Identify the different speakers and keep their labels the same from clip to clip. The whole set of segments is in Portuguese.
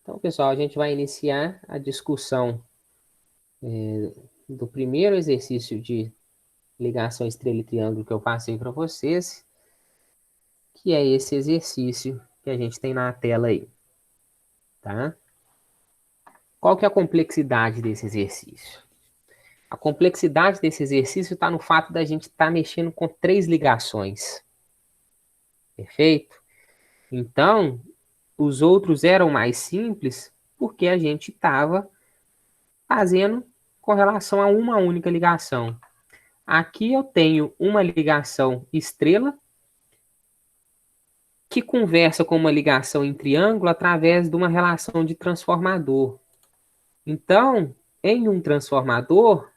Speaker 1: Então, pessoal, a gente vai iniciar a discussão do primeiro exercício de ligação estrela e triângulo que eu passei para vocês, que é esse exercício que a gente tem na tela aí, tá? Qual que é a complexidade desse exercício? A complexidade desse exercício está no fato da gente estar mexendo com 3 ligações, perfeito? Então, os outros eram mais simples porque a gente estava fazendo com relação a uma única ligação. Aqui eu tenho uma ligação estrela que conversa com uma ligação em triângulo através de uma relação de transformador. Então, em um transformador,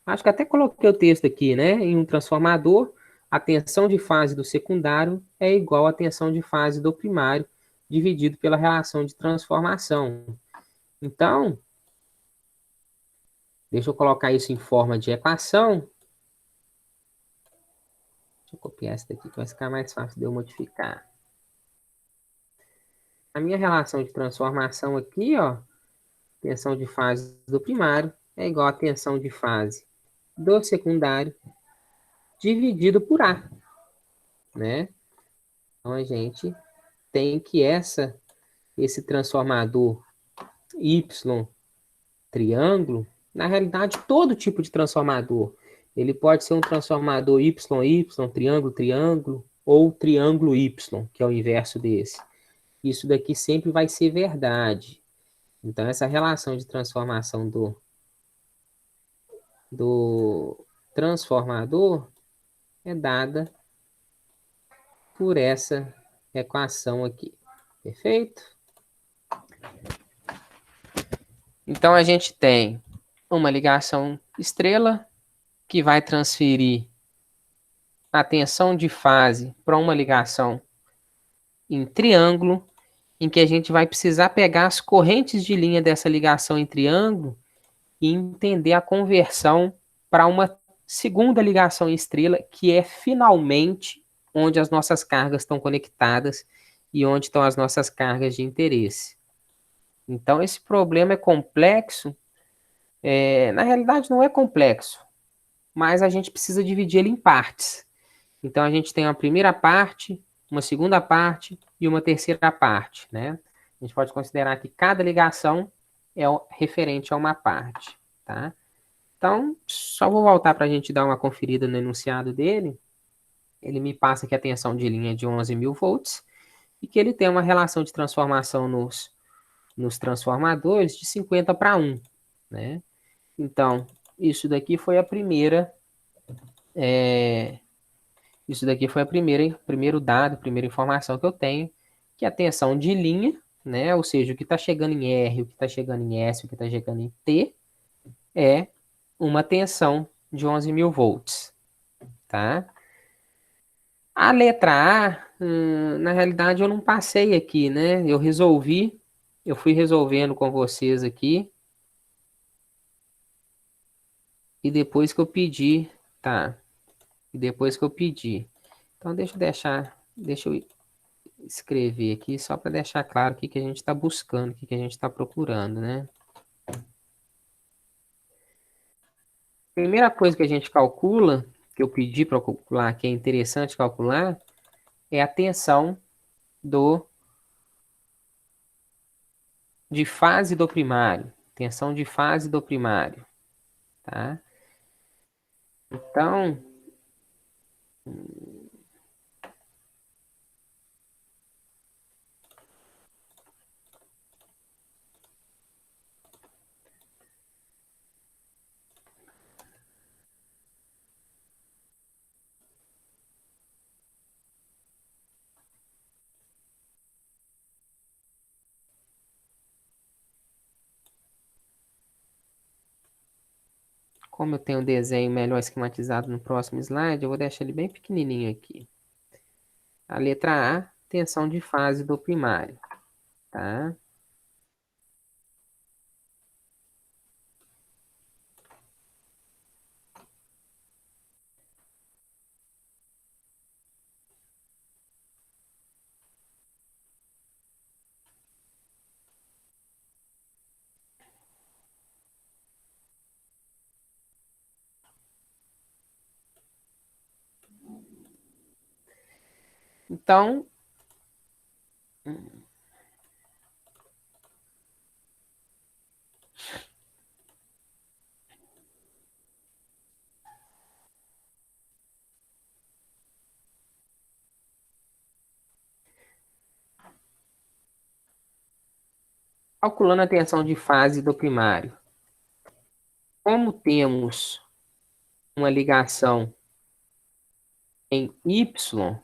Speaker 1: acho que até coloquei o texto aqui, né? Em um transformador, a tensão de fase do secundário é igual à tensão de fase do primário, dividido pela relação de transformação. Então, deixa eu colocar isso em forma de equação. Deixa eu copiar essa daqui que vai ficar mais fácil de eu modificar. A minha relação de transformação aqui, ó, tensão de fase do primário é igual à tensão de fase do secundário dividido por A, né? Então a gente tem que esse transformador Y triângulo, na realidade todo tipo de transformador, ele pode ser um transformador YY, triângulo, triângulo, ou triângulo Y, que é o inverso desse. Isso daqui sempre vai ser verdade. Então essa relação de transformação do transformador é dada por essa equação aqui. Perfeito? Então, a gente tem uma ligação estrela que vai transferir a tensão de fase para uma ligação em triângulo, em que a gente vai precisar pegar as correntes de linha dessa ligação em triângulo e entender a conversão para uma segunda ligação em estrela, que é finalmente onde as nossas cargas estão conectadas e onde estão as nossas cargas de interesse. Então, esse problema é complexo. Na realidade, não é complexo, mas a gente precisa dividir ele em partes. Então, a gente tem uma primeira parte, uma segunda parte e uma terceira parte, né? A gente pode considerar que cada ligação é referente a uma parte, tá? Então, só vou voltar para a gente dar uma conferida no enunciado dele. Ele me passa que a tensão de linha é de 11.000 volts e que ele tem uma relação de transformação nos transformadores de 50 para 1, né? Então, isso daqui foi a primeira, isso daqui foi a primeiro dado, primeira informação que eu tenho, que a tensão de linha, né? Ou seja, o que está chegando em R, o que está chegando em S, o que está chegando em T, é uma tensão de 11.000 volts, tá? A letra A, na realidade eu não passei aqui, né? Eu fui resolvendo com vocês aqui, e depois que eu pedi, tá? E depois que eu pedi. Então deixa eu escrever aqui só para deixar claro o que que a gente está buscando, o que que a gente está procurando, né? Primeira coisa que a gente calcula, que eu pedi para calcular, que é interessante calcular, é a tensão do de fase do primário. Tensão de fase do primário, tá? Então, como eu tenho um desenho melhor esquematizado no próximo slide, eu vou deixar ele bem pequenininho aqui. A letra A, tensão de fase do primário, tá? Então, calculando a tensão de fase do primário, como temos uma ligação em Y,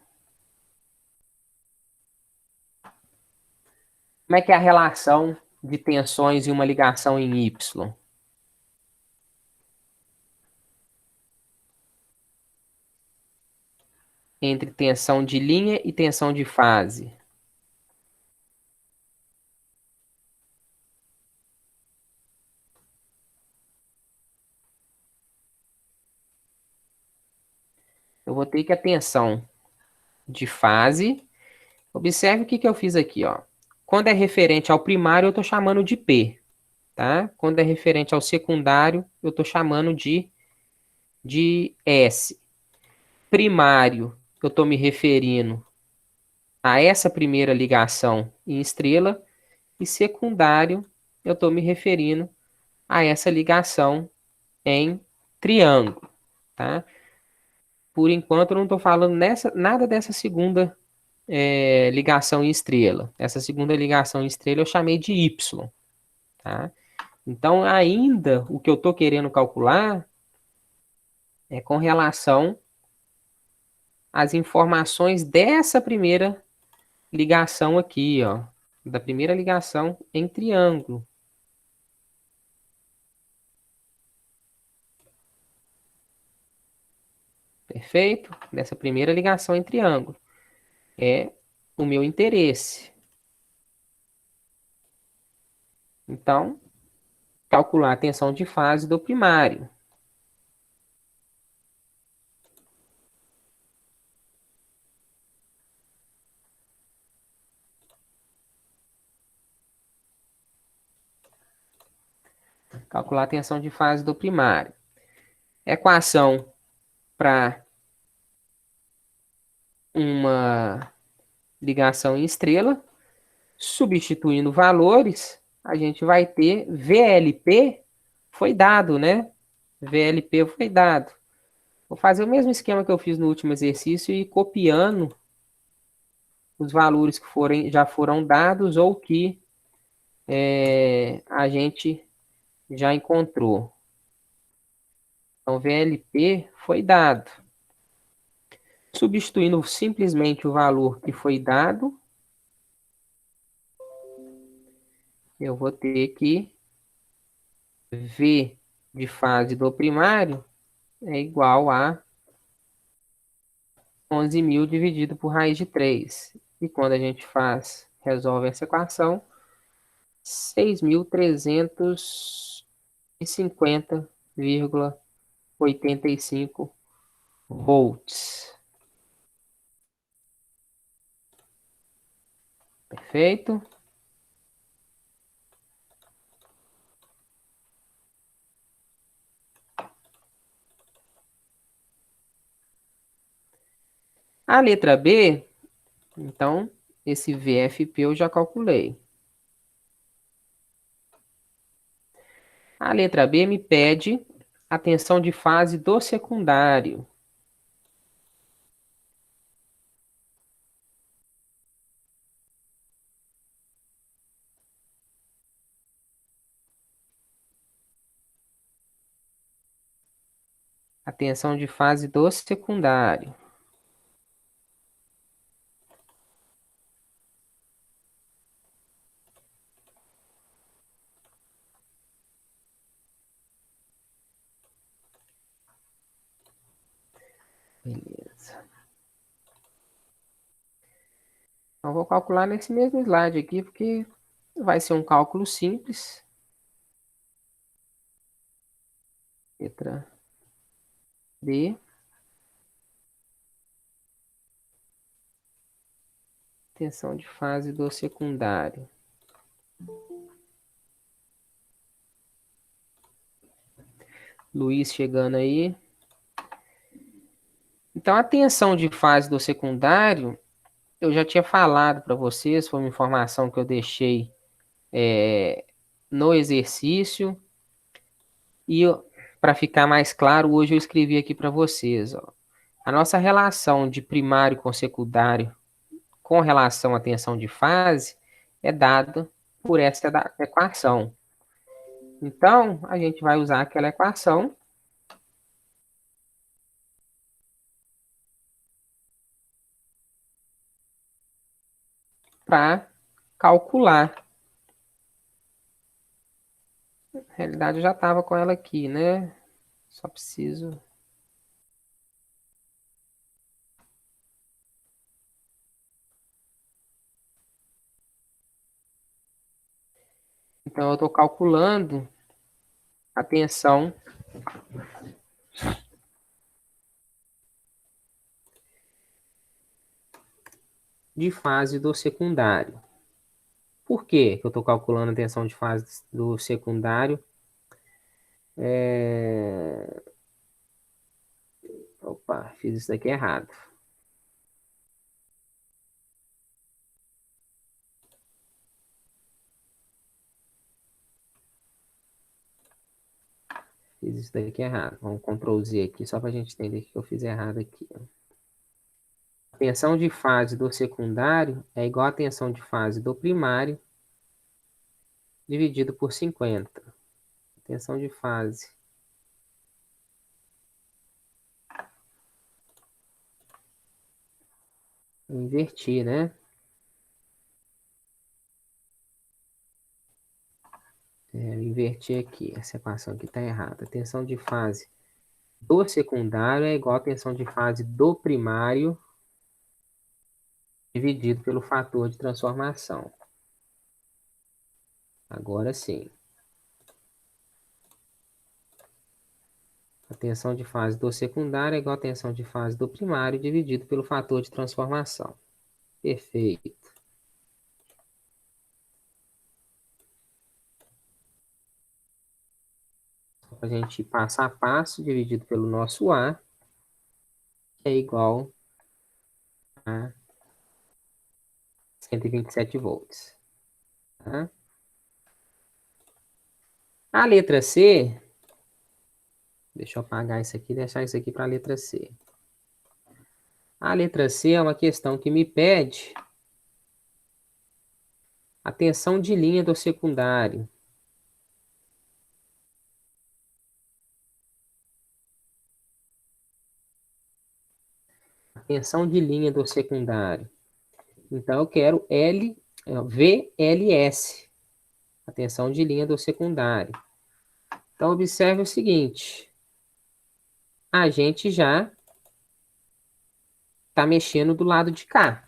Speaker 1: como é que é a relação de tensões em uma ligação em Y? Entre tensão de linha e tensão de fase. Eu vou ter que a tensão de fase. Observe o que que eu fiz aqui, ó. Quando é referente ao primário, eu estou chamando de P, tá? Quando é referente ao secundário, eu estou chamando de S. Primário, eu estou me referindo a essa primeira ligação em estrela, e secundário, eu estou me referindo a essa ligação em triângulo, tá? Por enquanto, eu não estou falando nada dessa segunda ligação em estrela. Essa segunda ligação em estrela eu chamei de Y, tá? Então, ainda o que eu estou querendo calcular é com relação às informações dessa primeira ligação aqui, ó, da primeira ligação em triângulo. Perfeito? Dessa primeira ligação em triângulo. É o meu interesse. Então, calcular a tensão de fase do primário. Calcular a tensão de fase do primário. Equação para uma ligação em estrela, substituindo valores, a gente vai ter VLP foi dado, né? VLP foi dado. Vou fazer o mesmo esquema que eu fiz no último exercício e copiando os valores que já foram dados ou que a gente já encontrou. Então, VLP foi dado. Substituindo simplesmente o valor que foi dado, eu vou ter que V de fase do primário é igual a 11.000 dividido por raiz de 3. E quando a gente resolve essa equação, 6.350,85 volts. Perfeito? A letra B, então, esse VFP eu já calculei. A letra B me pede a tensão de fase do secundário. A tensão de fase do secundário. Beleza. Então, vou calcular nesse mesmo slide aqui, porque vai ser um cálculo simples. Letra B. Tensão de fase do secundário. Luiz chegando aí. Então, a tensão de fase do secundário eu já tinha falado para vocês, foi uma informação que eu deixei no exercício. E para ficar mais claro, hoje eu escrevi aqui para vocês, ó. A nossa relação de primário com secundário com relação à tensão de fase é dada por essa equação. Então, a gente vai usar aquela equação para calcular. Na realidade, eu já estava com ela aqui, né? Só preciso. Então, eu estou calculando a tensão de fase do secundário. Por que eu estou calculando a tensão de fase do secundário? Opa, fiz isso daqui errado. Fiz isso daqui errado. Vamos Ctrl Z aqui, só para a gente entender que eu fiz errado aqui. A tensão de fase do secundário é igual à tensão de fase do primário dividido por 50. Tensão de fase. Inverti, né? Eu inverti aqui. Essa equação aqui está errada. A tensão de fase do secundário é igual à tensão de fase do primário dividido pelo fator de transformação. Agora sim. A tensão de fase do secundário é igual à tensão de fase do primário dividido pelo fator de transformação. Perfeito. A gente passo a passo dividido pelo nosso A, que é igual a 127 volts. Tá? A letra C, deixa eu apagar isso aqui e deixar isso aqui para a letra C. A letra C é uma questão que me pede a tensão de linha do secundário. A tensão de linha do secundário. Então, eu quero VLS, a tensão de linha do secundário. Então, observe o seguinte. A gente já está mexendo do lado de cá.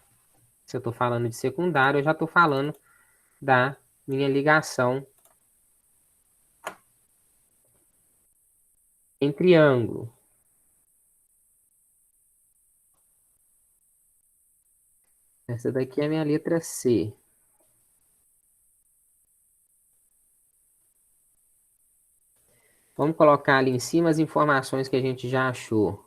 Speaker 1: Se eu estou falando de secundário, eu já estou falando da minha ligação em triângulo. Essa daqui é a minha letra C. Vamos colocar ali em cima as informações que a gente já achou.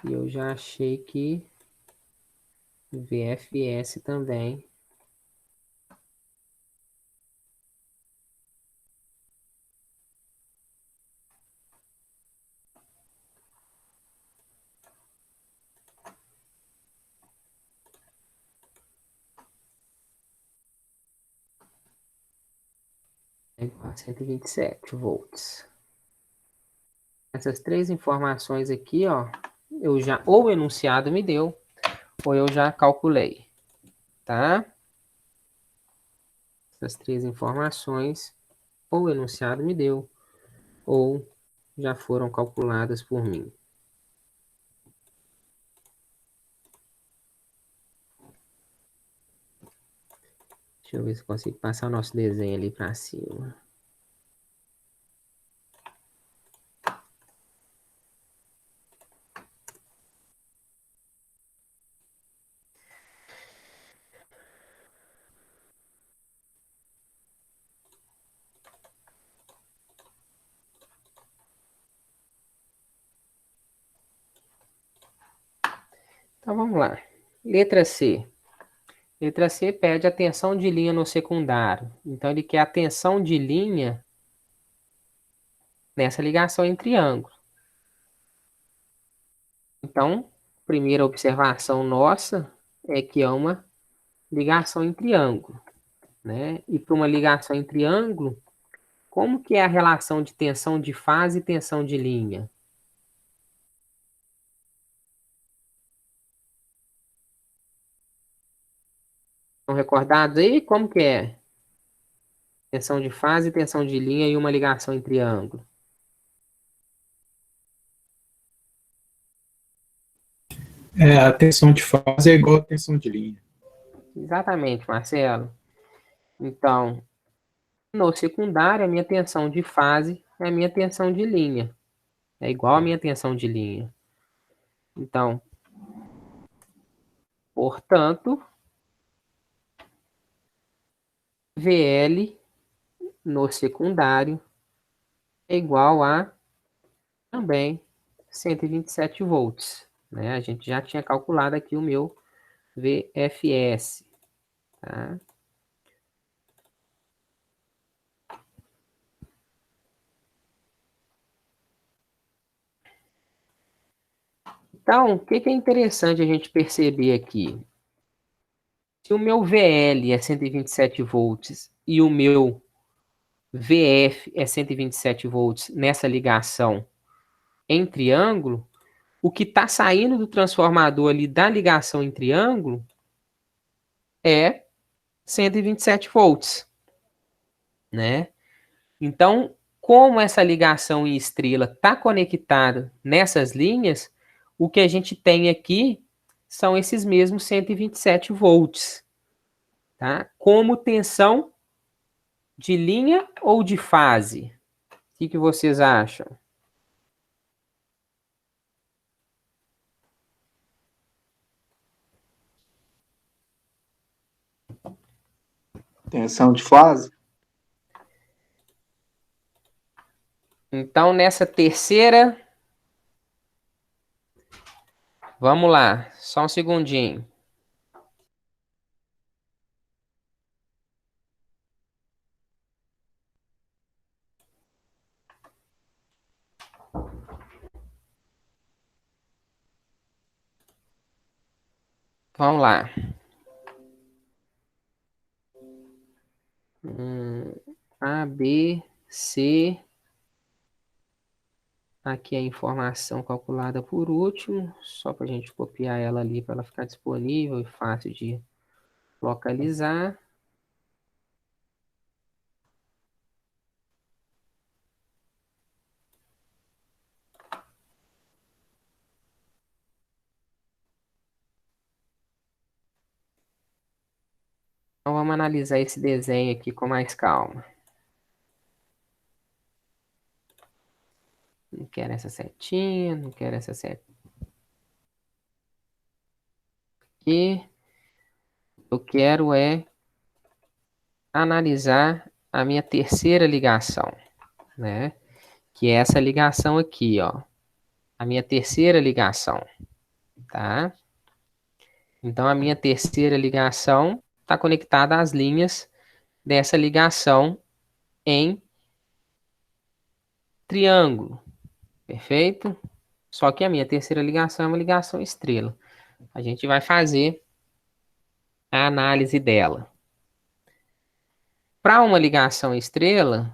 Speaker 1: E eu já achei que VFS também é igual a 127 volts. Essas três informações aqui, ó, ou o enunciado me deu, ou eu já calculei, tá? Essas três informações, ou o enunciado me deu, ou já foram calculadas por mim. Deixa eu ver se consigo passar o nosso desenho ali para cima. Então vamos lá. Letra C. Letra C pede a tensão de linha no secundário. Então ele quer a tensão de linha nessa ligação em triângulo. Então, primeira observação nossa é que é uma ligação em triângulo, né? E para uma ligação em triângulo, como que é a relação de tensão de fase e tensão de linha? Estão recordados aí? Como que é? Tensão de fase e tensão de linha e uma ligação em triângulo.
Speaker 2: A tensão de fase é igual a tensão de linha.
Speaker 1: Exatamente, Marcelo. Então, no secundário, a minha tensão de fase é a minha tensão de linha. É igual a minha tensão de linha. Então, portanto, VL no secundário é igual a também 127 volts. Né? A gente já tinha calculado aqui o meu VFS. Tá? Então, o que é interessante a gente perceber aqui? Se o meu VL é 127 volts e o meu VF é 127 volts nessa ligação em triângulo, o que está saindo do transformador ali da ligação em triângulo é 127 volts, né? Então, como essa ligação em estrela está conectada nessas linhas, o que a gente tem aqui são esses mesmos 127 volts, tá? Como tensão de linha ou de fase? O que vocês acham?
Speaker 3: Tensão de fase?
Speaker 1: Então, nessa terceira, vamos lá, só um segundinho. Vamos lá. A, B, C. Aqui a informação calculada por último, só para a gente copiar ela ali para ela ficar disponível e fácil de localizar. Então vamos analisar esse desenho aqui com mais calma. Não quero essa setinha, não quero essa setinha. E eu quero analisar a minha terceira ligação, né? Que é essa ligação aqui, ó. A minha terceira ligação, tá? Então a minha terceira ligação está conectada às linhas dessa ligação em triângulo, perfeito? Só que a minha terceira ligação é uma ligação estrela. A gente vai fazer a análise dela. Para uma ligação estrela,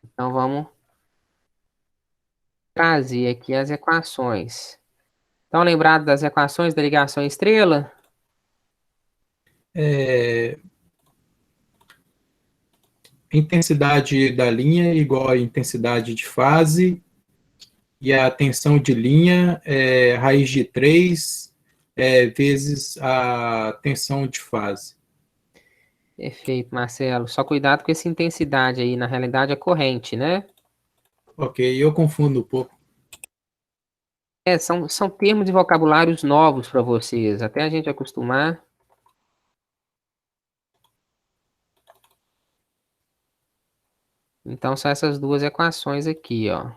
Speaker 1: então vamos trazer aqui as equações. Estão lembrados das equações da ligação estrela?
Speaker 2: Intensidade da linha é igual à intensidade de fase, e a tensão de linha é raiz de 3 vezes a tensão de fase.
Speaker 1: Perfeito, Marcelo. Só cuidado com essa intensidade aí, na realidade é corrente, né?
Speaker 2: Ok, eu confundo um pouco.
Speaker 1: São termos e vocabulários novos para vocês, até a gente acostumar. Então, são essas duas equações aqui, ó.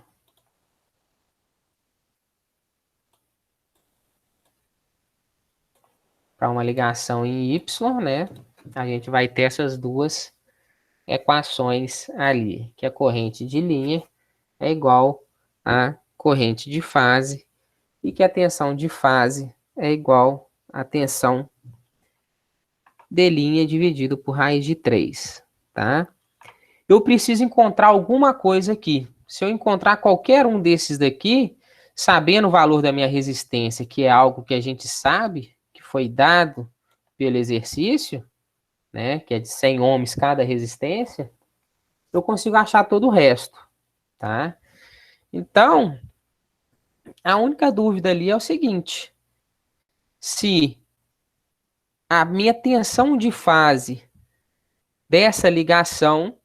Speaker 1: Para uma ligação em Y, né? A gente vai ter essas duas equações ali, que a corrente de linha é igual à corrente de fase e que a tensão de fase é igual à tensão de linha dividido por raiz de 3, tá? Eu preciso encontrar alguma coisa aqui. Se eu encontrar qualquer um desses daqui, sabendo o valor da minha resistência, que é algo que a gente sabe, que foi dado pelo exercício, né, que é de 100 ohms cada resistência, eu consigo achar todo o resto, tá? Então, a única dúvida ali é o seguinte: se a minha tensão de fase dessa ligação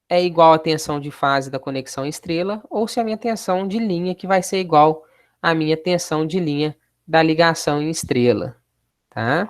Speaker 1: é igual à tensão de fase da conexão estrela, ou se a minha tensão de linha que vai ser igual à minha tensão de linha da ligação em estrela, tá?